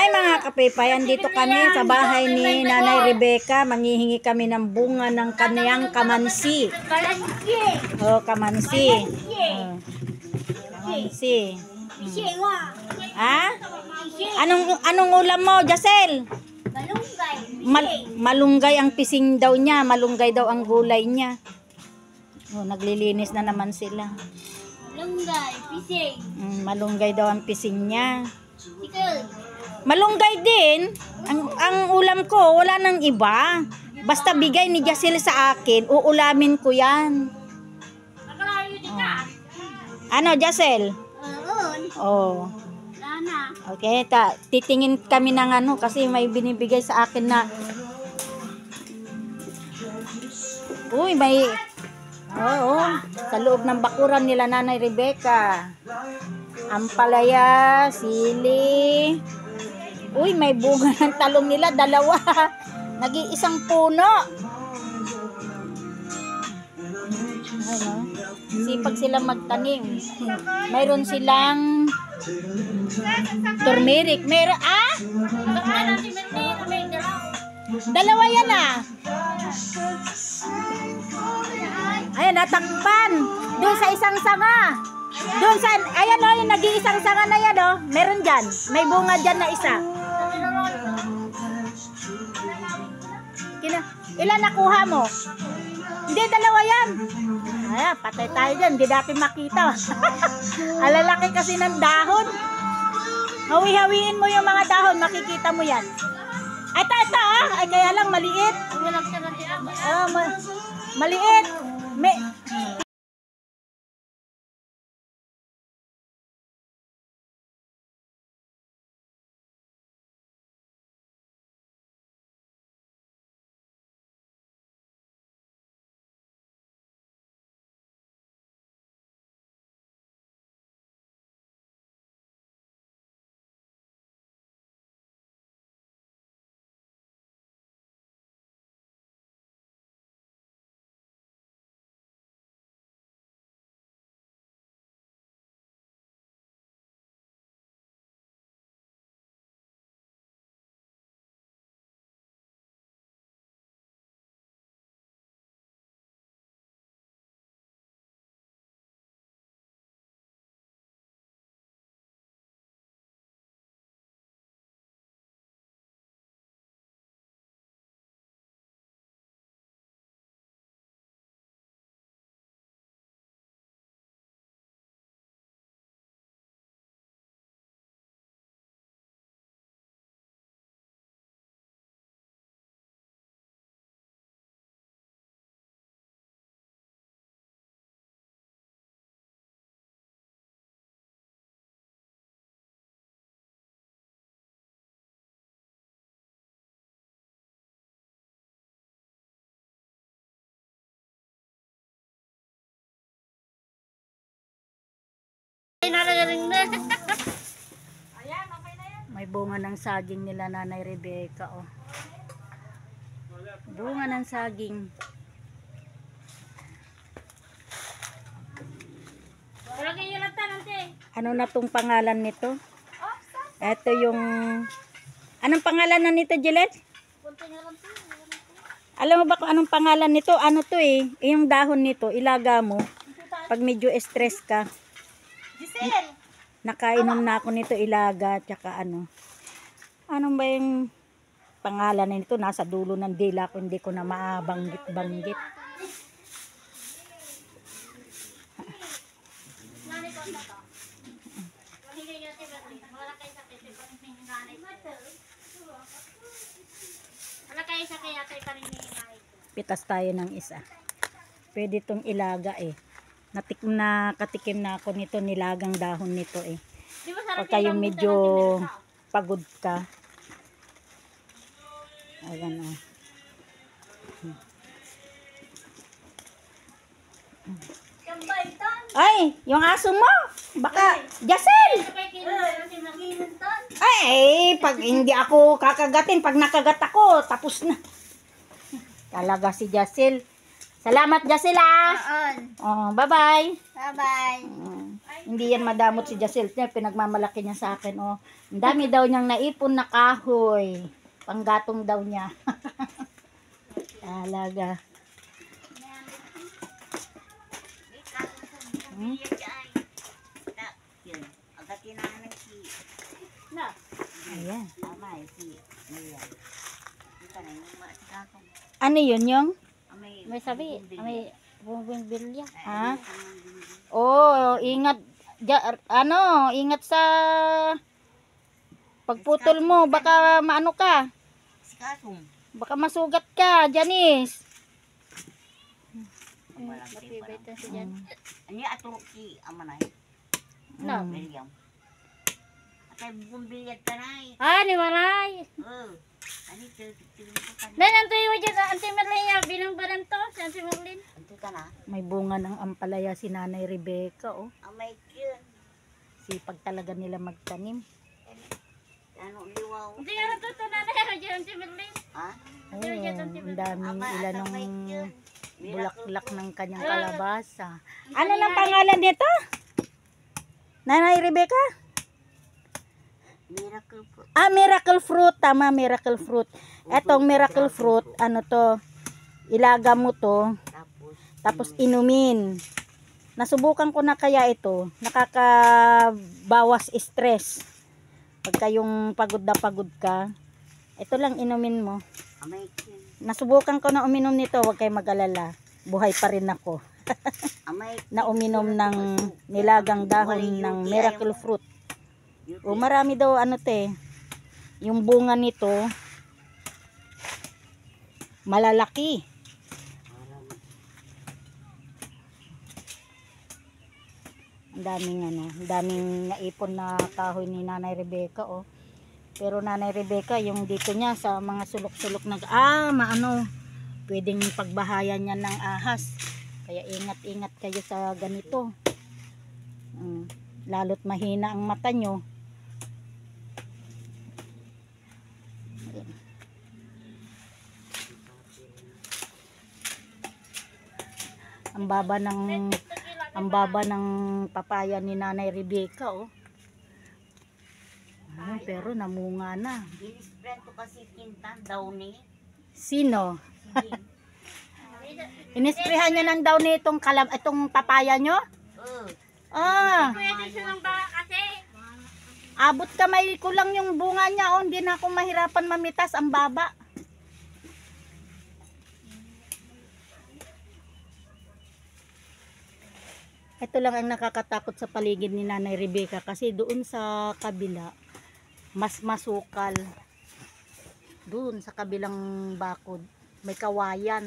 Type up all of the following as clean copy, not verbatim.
Ay mga kapipay, andito kami sa bahay ni Nanay Rebecca. Manghihingi kami ng bunga ng kaniyang kamansi. Oh, kamansi. Oh, kamansi. Ha? Anong ulam mo, Jacel? Malunggay ang pising daw niya. Malunggay daw ang gulay niya. Oh, naglilinis na naman sila. Malunggay, pising. Malunggay daw ang pising niya. Malunggay din. Ang ulam ko, wala nang iba. Basta bigay ni Jacel sa akin, uulamin ko yan. Ano, Jacel? Oh. Okay, titingin kami ng ano kasi may binibigay sa akin na. Uy, may sa loob ng bakuran nila Nanay Rebecca. Ampalaya, sili. Uy, may bunga ng talong nila, dalawa. Nag-iisang puno. Ano? Sipag silang magtanim. Mayroon silang turmeric. Dalawa yan ah. Ayan, natakpan. Doon sa isang sanga. Doon sa, ayan o, yung nag-iisang sanga na yan o. Meron dyan. May bunga dyan na isa. Ilan nakuha mo? Hindi, dalawa yan. Ayan, patay tayo dyan. Hindi natin makita. Alalaki kasi ng dahon. Hawi-hawiin mo yung mga dahon. Makikita mo yan. Ito ah. Ay, kaya lang maliit. Maliit. May bunga ng saging nila Nanay Rebecca oh. Bunga ng saging. Ano na tong pangalan nito? Ito yung anong pangalan na nito, Gillette? Alam mo ba kung anong pangalan nito? Ano to eh? Yung dahon nito, ilaga mo pag medyo stress ka. Nakainom na ako nito ilaga tsaka ano. Anong ba yung pangalan nito? Nasa dulo ng dila ko, hindi ko na maabanggit-banggit. Pitas tayo ng isa. Pwede itong ilaga eh. Nakatikim na ako nito, nilagang dahon nito eh. Pag kayo medyo pagod ka. Ayan o. Ay, yung aso mo. Baka, Jacel! Ay, pag hindi ako kakagatin, pag nakagat ako, tapos na. Talaga si Jacel. Salamat, Jacel ah. Bye-bye. Bye-bye. Hindi yan madamot si Jacel niya, pinagmamalaki niya sa akin, oh. Ang dami daw niyang naipon na kahoy. Panggatong daw niya. Talaga. Hmm? Ayan. Ano yun yung? May sabi, may bumbing bilya. Ha? Oh, ingat. Ingat sa pagputol mo. Baka maano ka. Baka masugat ka, Janice. Matibay ito si Jan. Ani ato ki amanay. No. William. Atay bumbilya tanay. Ah, ni Maray. Ani tigil ko kan. Dan ang tuyo dyan, Auntie Merlin niya, bilang ba to? Si Auntie Merlin? Anto ka na. May bunga ng ampalaya si Nanay Rebecca, oh. Amay kyun. Sipag talaga nila magtanim. Ano liwaw. Hindi nga ito ito na na dyan, Auntie Merlin. Ha? Oh, ang daming ilan ng bulaklak ng kanyang kalabasa. Ano ng pangalan nito? Nanay Rebecca? Miracle po. Miracle fruit. Tama, miracle fruit. Etong miracle fruit, ano to, ilaga mo to, tapos inumin. Nasubukan ko na kaya ito, nakakabawas stress. Pagka yung pagod na pagod ka, ito lang inumin mo. Amay kyun. Nasubukan ko na uminom nito, huwag kayo mag-alala. Buhay pa rin ako. Amay Na uminom ng nilagang dahon ng miracle fruit. O marami daw ano te, yung bunga nito malalaki. Ang daming naipon na kahoy ni Nanay Rebecca, oh. Pero Nanay Rebecca, yung dito niya sa mga sulok-sulok na pwedeng pagbahayan niya ng ahas. Kaya ingat-ingat kayo sa ganito. Lalo't mahina ang mata nyo. Ang baba ng papaya ni Nanay Rebecca, oh. Pero namunga na. Inisprento kasi kintan daw ni. Sino? Inisprehan niya ng daw nitong itong papaya nyo? Kuya, ito lang ba kasi? Abot kamay ko lang yung bunga niya, oh. Hindi na ako mahirapan mamitas, ang baba. Ito lang ang nakakatakot sa paligid ni Nanay Rebecca kasi doon sa kabila mas masukal. Doon sa kabilang bakod may kawayan.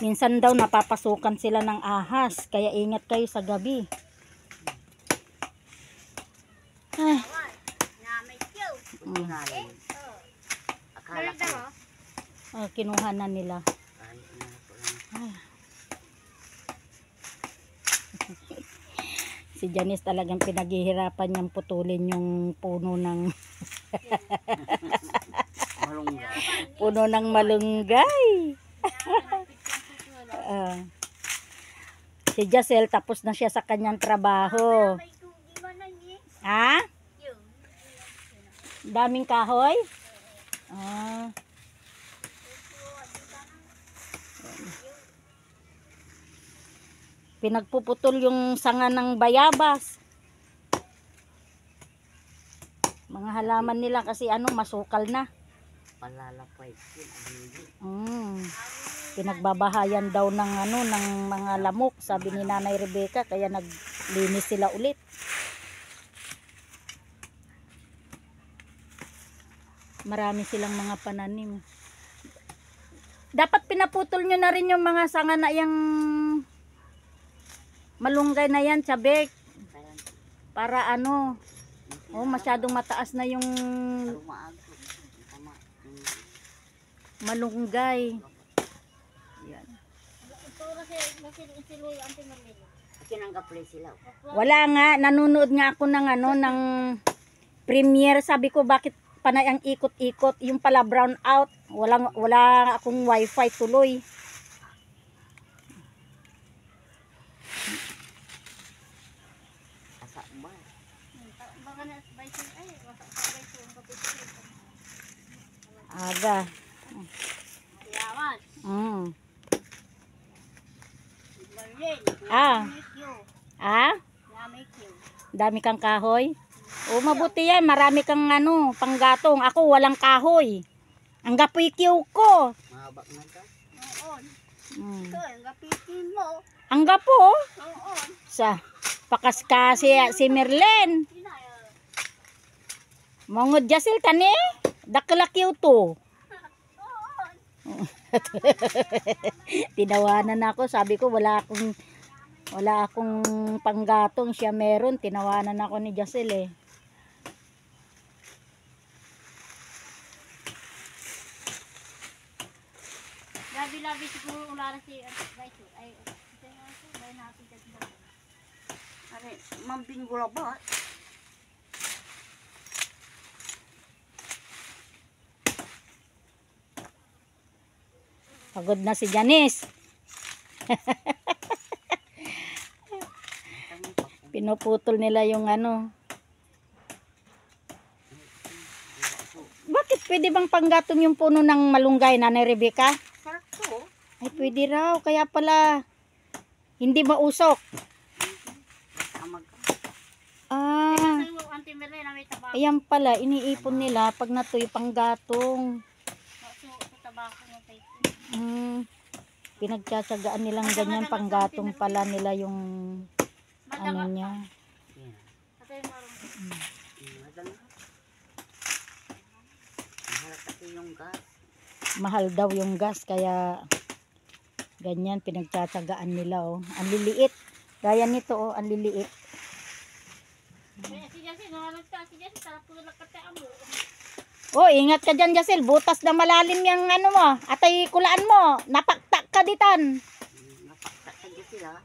Minsan daw napapasukan sila ng ahas, kaya ingat kayo sa gabi. Akala ko. Kinuha na nila. Si Janice talagang pinaghihirapan niyang putulin yung puno ng puno ng malunggay. Si Jacel tapos na siya sa kanyang trabaho. Ha? Daming kahoy? Pinagpuputol yung sanga ng bayabas. Mga halaman nila kasi masukal na. Palalapay. Pinagbabahayan daw ng ng mga lamok, sabi ni Nanay Rebecca, kaya naglinis sila ulit. Marami silang mga pananim. Dapat pinaputol nyo na rin yung mga sanga na yung malunggay na yan, tsabek. Para masyadong mataas na yung malunggay. Yan. Wala nga, nanonood nga ako ng ng premiere. Sabi ko bakit panay ang ikot-ikot, yung pala brown out. Wala akong wifi tuloy. Aga. Yaman. Mm. Berlin. Ah. Make you. Ah? Make you. Dami kang kahoy? O mabuti yan, marami kang panggatong. Ako walang kahoy. Ang gapoy kiw ko. Mahaba nga ka. Oo. Mm. Ito, ang gapitin mo. Ang gapo. Oo. Sa pakas kasi si Merlen. Mongod jasil tani. Dakla kiw to. Tinawanan ako, sabi ko wala akong panggatong, siya meron. Tinawanan ako ni Jasil eh. Labi-labi siguro ulara si Raiso. Ay, ito nga ito. Bayan natin dito. Are, mambing gula ba? Pagod na si Janice. Pinuputol nila yung Bakit pwede bang panggatong yung puno ng malunggay, Nanay Rebecca? Sakto. Ay, pwede raw. Kaya pala, hindi mausok. Amag ka. Ah, Kasi yung Auntie Merlin na may tabako. ayan pala. Iniipon nila pag natuyo panggatong. Sa tabako mo tayo. Pinagtsatsagaan nilang ganyan. Panggatong pala nila yung niya. Yan. Kasi marunong. Madang. Mahal kasi yung gas. Mahal daw yung gas. Kaya ganyan pinagtsatsagaan nila. Oh. Ang liliit. Gaya nito. Oh, ang liliit. Kaya si Jesse, nawalag ka. Si Jesse, sarap ko nagkataan mo. Oh, ingat ka dyan, Jasil. Butas na malalim yung mo. Atay kulaan mo. Napaktak ka ditan. Napakta ka sila.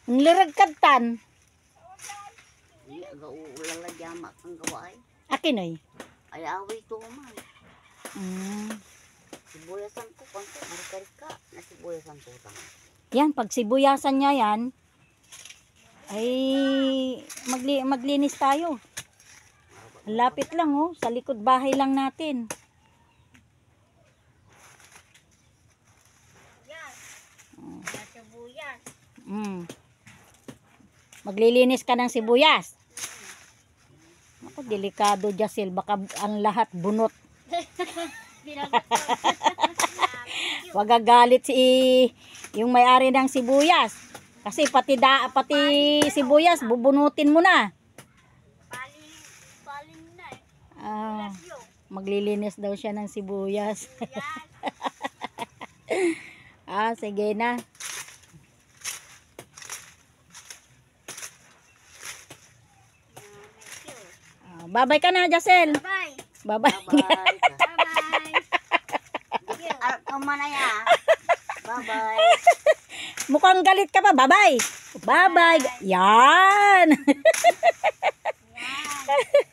Ang liragkadtan. Hindi, aga-uulala jama kang gawa ay. Akin ay. Ay, away to man. Sibuyasan ko, konti, marika-rika. Nasibuyasan ko tang. Yan, pag sibuyasan niya yan, ay maglinis tayo. Ang lapit lang oh, sa likod bahay lang natin. Yan. Sibuyas. Maglilinis ka ng sibuyas. Ako, delikado, Jasil. Baka ang lahat bunot. Binagat ko. Wag gagalit yung may-ari ng sibuyas. Kasi pati sibuyas, bubunutin mo na. Paling na eh. Ah, maglilinis daw siya ng sibuyas. Ah, sige na. Babay ka na, Jasil. Bye. Babay. Bye-bye. Bye-bye. Arap ka man na ya. Bye-bye. Mukhang galit ka pa. Babay. Babay. Yan. Yan.